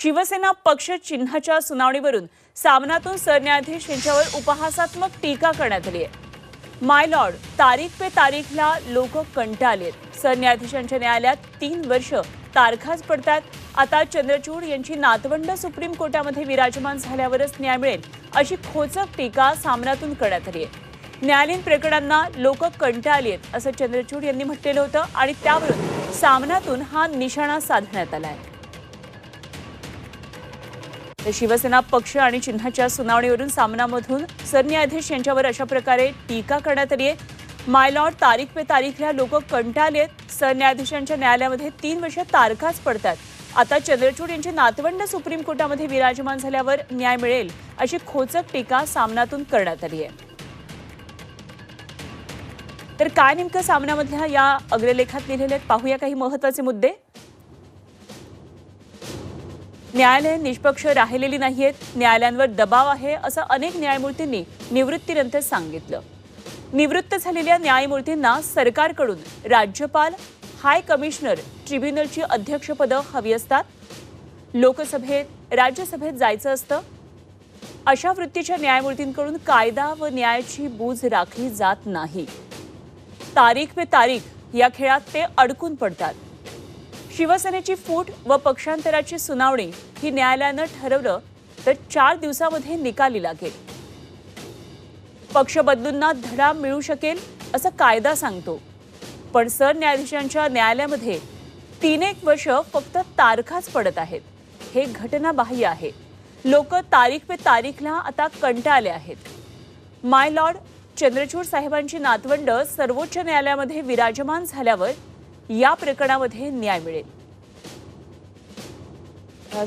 शिवसेना पक्ष चिन्हाच्या सुनावणीवरून सामनातून सरन्यायाधीश यांच्यावर उपहासात्मक टीका करण्यात आली आहे। माय लॉर्ड, तारीख पे तारीखला लोक कंटाळलेत। सरन्यायाधीशांच्या न्यायालयात 3 वर्ष तारखाच पडतात। आता चंद्रचूड यांची नातवंड सुप्रीम कोर्टामध्ये विराजमान झाल्यावरच न्याय मिळेल अशी खोचक टीका सामनातून करण्यात आली आहे। न्यायालयीन प्रकरणांना लोक कंटाळलेत असं चंद्रचूड यांनी म्हटलेलं होतं आणि त्यावरून सामनातून हा निशाणा साधण्यात आलाय। शिवसेना पक्ष आणि चिन्हाच्या सुनावणीवरून सामनामधून सरन्यायाधीश यांच्यावर अशा प्रकारे टीका करण्यात आली आहे। माय लॉर्ड, तारीख पे तारीखला लोक कंटाळलेत। सरन्यायाधीशांच्या न्यायालयामध्ये 3 वर्ष तारखाच पडतात। आता चंद्रचूड यांचे नातवंड सुप्रीम कोर्टामध्ये विराजमान झाल्यावर न्याय मिळेल अशी खोचक टीका सामनातून करण्यात आली आहे। तर काय नेमकं सामनामधल्या या अग्रलेखात लिहिलेले आहेत, पाहूया काही महत्त्वाचे मुद्दे। न्यायालय निष्पक्ष राहिलेली नाहीयेत, न्यायालयांवर दबाव आहे असं अनेक न्यायमूर्तींनी निवृत्तीनंतर सांगितलं। निवृत्त झालेल्या न्यायमूर्तींना सरकारकडून राज्यपाल, हाय कमिशनर, ट्रिब्युनलची अध्यक्षपदं हवी असतात। लोकसभेत, राज्यसभेत जायचं असतं। अशा वृत्तीच्या न्यायमूर्तींकडून कायदा व न्यायाची बूज राखली जात नाही। तारीख पे तारीख या खेळात ते अडकून पडतात। शिवसेनेची फूट व पक्षांतराची सुनावणी ही न्यायालयानं ठरवलं तर 4 दिवसांमध्ये निकाली लागेल। पक्ष बदलूंना धडा मिळू शकेल असं कायदा सांगतो, पण सरन्यायाधीशांच्या न्यायालयामध्ये 3-1 वर्ष फक्त तारखाच पडत आहेत। हे घटनाबाह्य आहे। लोक तारीख पे तारीखला आता कंटाळले आहेत। माय लॉर्ड, चंद्रचूड साहेबांची नातवंड सर्वोच्च न्यायालयामध्ये विराजमान झाल्यावर या प्रकरणामध्ये न्याय मिळेल।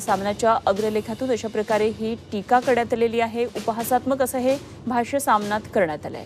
सामनाच्या अग्रलेखातून अशा प्रकारे ही टीका करण्यात आलेली आहे। उपहासात्मक असं हे भाष्य सामनात करण्यात आलं आहे।